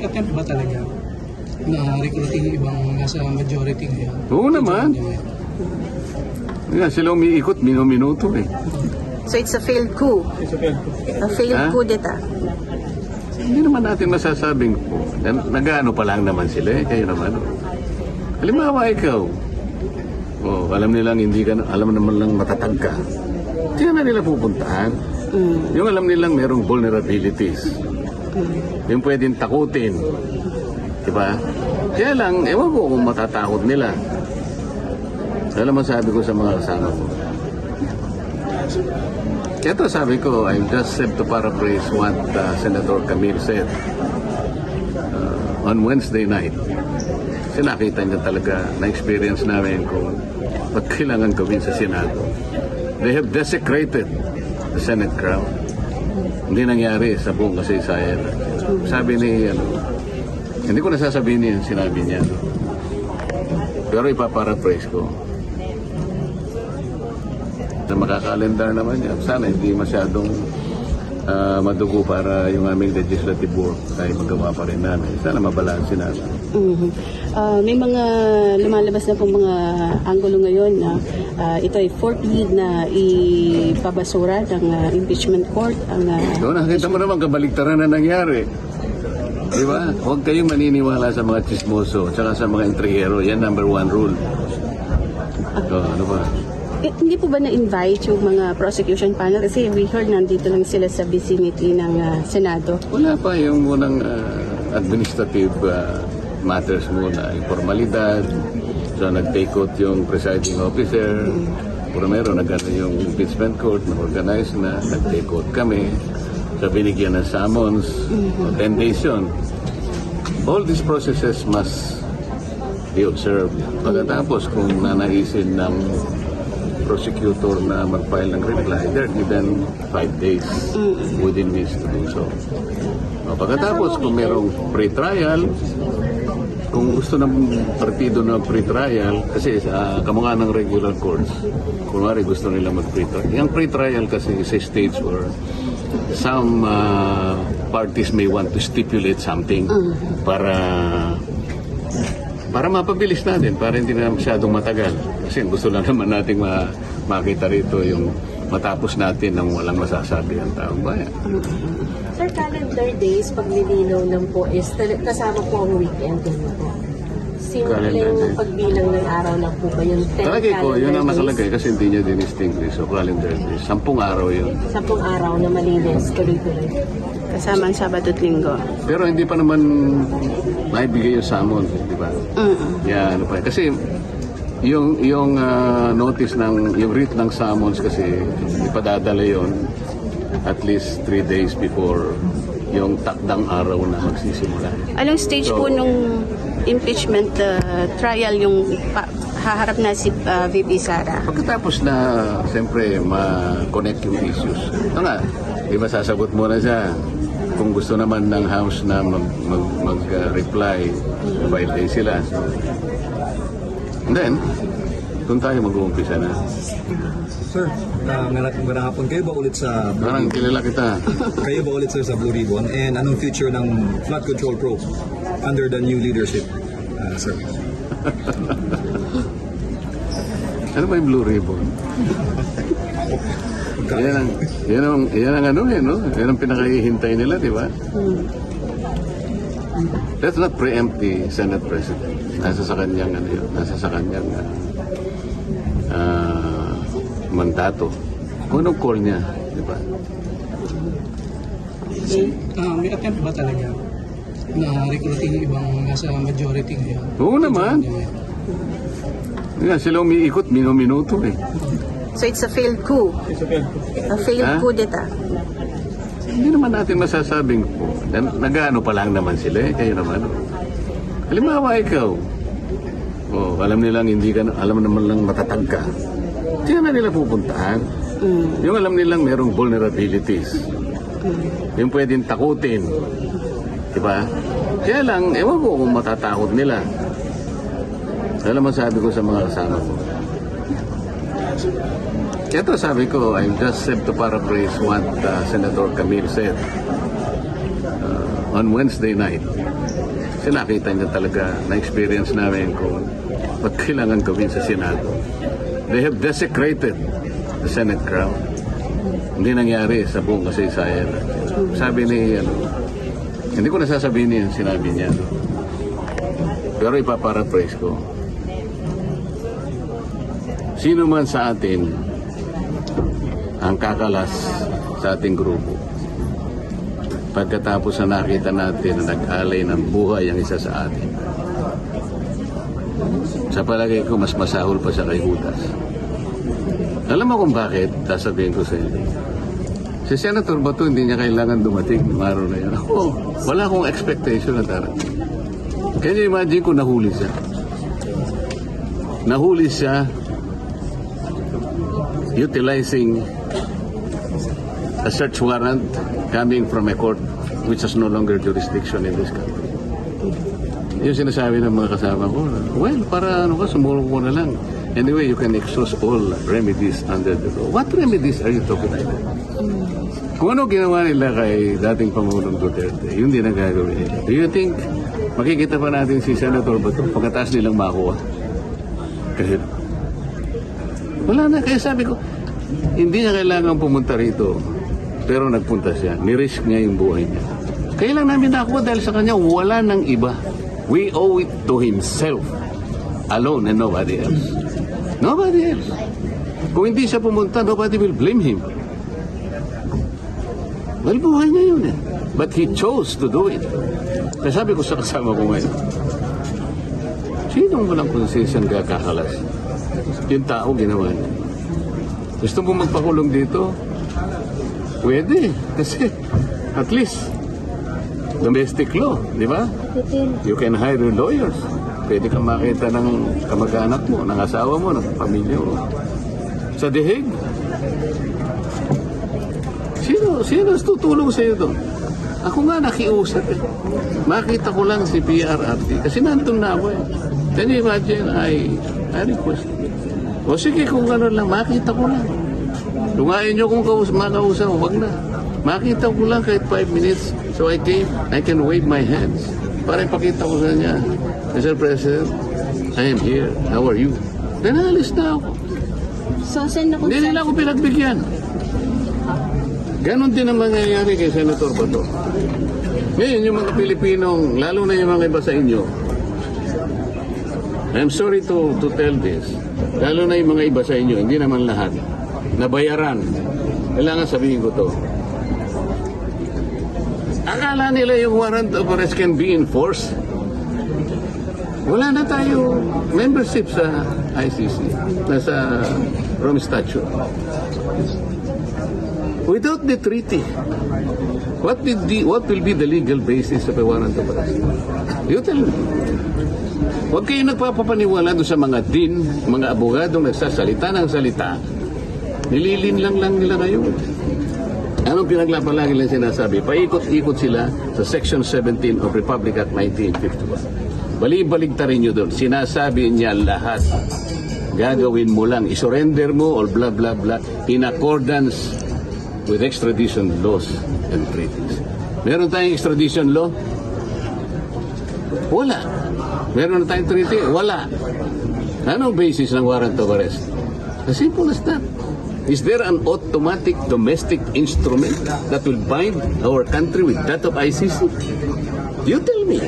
attempt ba talaga na recruiting yung ibang nasa majority ngayon? Oo naman. Yan, sila umiikot minuto eh. So it's a failed coup. A failed coup d'etat. Hindi naman natin masasabing po. Nag-ano pa lang naman sila eh. Kayo naman. Halimbawa ikaw. Alam nilang hindi ka, alam naman lang matatag ka. Kaya na nila pupuntahan. Yung alam nilang merong vulnerabilities. Yung pwedeng takutin. Diba? Kaya lang, ewan ko kung matatakot nila. Alam mo sabi ko sa mga kasama ko. Ito sabi ko, I just have to paraphrase what Senator Camille said on Wednesday night. Kasi nakita niya talaga, na-experience namin kung ba't kailangan gawin sa Senado. They have desecrated the Senate crowd. Hindi nangyari sa buong kasaysayan. Sabi ni, hindi ko nasasabihin niya, sinabi niya. Pero ipaparaphrase ko. Na makakalendar naman yan. Sana hindi masyadong madugo para yung aming legislative work ay magawa pa rin namin. Sana mabalansin namin. May mga lumalabas na pong mga anggulo ngayon na ito ay fourth lead na ipabasura ng impeachment court. Nakita mo naman kabaliktaran na nangyari. Di ba? Huwag kayong maniniwala sa mga chismoso at sa mga intrigero. Yan number one rule. Ano ba? Hindi po ba na-invite yung mga prosecution panel? Kasi we heard nandito lang sila sa vicinity ng Senado. Wala pa yung munang administrative matters muna. Yung formalidad. So nag-take out yung presiding officer. Puro meron, yung impeachment court, na-organize na. Nag-take out kami. So binigyan ng summons. 10 days yun. All these processes must be observed. Pagkatapos kung nanaisin ng prosecutor na mag-file ng reply, they're given 5 days within which to do so. Pagkatapos, kung merong pre-trial, kung gusto ng partido na pre-trial, kasi kamukha ng regular courts, kunwari gusto nila mag-pre-trial. Yung pre-trial kasi is a stage where some parties may want to stipulate something para mapabilis natin, para hindi na masyadong matagal. Kasi gusto lang naman nating makita rito yung matapos natin ng walang masasabi ang taong bayan. Sir, calendar days, pag nilinaw lang po is kasama po ang weekend din po. Simpleng pagbilang ng araw lang po ba yung 10 Talagay ko, calendar yun ang days? nakalagay kasi hindi niya din-distinguish. So calendar days, 10 araw yun. 10 araw na malinis, tuloy-tuloy. Kasama ang Sabado at Linggo. Pero hindi pa naman naibigay yung summons, di ba? Yeah, ano pa. Kasi yung notice ng, yung writ ng summons kasi ipadadala yon at least 3 days before yung takdang araw na magsisimula. Anong stage po nung impeachment trial yung haharap na si VP Sara? Pagkatapos na, siyempre, ma-connect yung issues. Ito nga, di ba sasagot muna siya kung gusto naman ng House na mag-reply, 5 days sila. So, and then, doon tayo mag-uumpisa na. Sir, magandang hapon. Kayo ba ulit sa Parang kilala kita. Kayo ba ulit sir sa Blue Ribbon? And anong future ng Flood Control Pro under the new leadership, sir? Ano ba yung Blue Ribbon? Yan ang ano eh, no? Yan ang pinakahihintay nila, di ba? Let's not preempt the Senate President. Nasa sa kanyang, mandato. Kung anong call niya, di ba? May attempt ba talaga na recruiting yung ibang nasa majority ngayon? Oo naman. Yan, sila umiikot minuto eh. So it's a failed coup. A failed coup d'etat. Hindi naman natin masasabing po. Nag-ano pa lang naman sila eh. Kayo naman. Halimbawa ikaw. Alam nilang hindi ka, alam naman lang matatag ka. Kaya na nila pupuntahan. Yung alam nilang merong vulnerabilities. Yung pwedeng takutin. Diba? Kaya lang, ewan ko kung matatakot nila. Alam mo sabi ko sa mga kasama ko. Ito sabi ko, I just have to paraphrase what Senator Camille said on Wednesday night. Kasi nakita niya talaga, na-experience namin kung ba't kailangan gawin sa Senado. They have desecrated the Senate crowd. Hindi nangyari sa buong kasaysayan. Sabi ni, hindi ko nasasabihin niya, sinabi niya. Pero ipaparaphrase ko. Sino man sa atin ang kakalas sa ating grupo, pagkatapos na nakita natin na nag-alay ng buhay ang isa sa atin, sa palagay ko mas masahol pa siya kay Judas. Alam mo kung bakit? Sasabihin ko sa inyo. Si Senator Bato hindi niya kailangan dumating ng araw na yan. Ako, wala akong expectation na darating. Can you imagine kung nahuli siya? Nahuli siya utilizing a search warrant coming from a court which has no longer jurisdiction in this country. Yung sinasabi ng mga kasama ko, well, para sumulong ko na lang. Anyway, you can exhaust all remedies under the law. What remedies are you talking about? Kung ano ginawa nila kay dating Pangulong Duterte, yun din ang gagawin nila. Do you think makikita pa natin si Senator Bato pagkataas nilang makuha? Kasi wala na. Kaya sabi ko, hindi niya kailangan pumunta rito. Pero nagpunta siya. Nirisk niya yung buhay niya. Kailan namin nakuha dahil sa kanya wala nang iba. We owe it to himself alone and nobody else. Nobody else. Kung hindi siya pumunta, nobody will blame him. Well, buhay niya yun eh. But he chose to do it. Kaya sabi ko sa kasama ko ngayon, sinong walang konsensyon kakakalas? Yung tao ginawa niya. Gusto mo magpakulong dito? Pwede. Kasi at least domestic law, di ba? You can hire your lawyers. Pwede kang makita ng kamag-anak mo, ng asawa mo, ng pamilya mo. Sa dihig. Sino tutulong sa iyo doon? Ako nga nakiusap eh. Makita ko lang si PRRT kasi nandun na ako eh. Can you imagine? I request. O sige, kung gano'n lang, makita ko lang. Lungayin nyo kung makausap, wag na. Makita ko lang kahit 5 minutes. So I can wave my hands. Para ipakita ko sa niya, Mr. President, I am here. How are you? Then alis na ako. So, sir, Hindi nila ako pinagbigyan. Ganon din ang mangyayari kay Senator Bato. Ngayon, yung mga Pilipinong, lalo na yung mga iba sa inyo, I'm sorry to tell this, lalo na yung mga iba sa inyo, hindi naman lahat, nabayaran. Kailangan sabihin ko to. Akala nila yung warrant of arrest can be enforced. Wala na tayo membership sa ICC, nasa Rome Statute. Without the treaty, what will be the legal basis of a warrant of arrest? You tell me. Huwag kayo nagpapapaniwala doon sa mga din, mga abogadong nagsasalita ng salita. Nililin lang nila ngayon. Anong pinaglapalagi lang sinasabi? Paikot-ikot sila sa Section 17 of Republic Act 1951. Bali-baligtarin nyo doon. Sinasabi niya lahat. Gagawin mo lang. Isurrender mo or blah blah blah in accordance with extradition laws and treaties. Meron tayong extradition law? Wala. Meron na tayong treaty? Wala. Anong basis ng warrant of arrest? As simple as that. Is there an automatic domestic instrument that will bind our country with that of ICC? You tell me.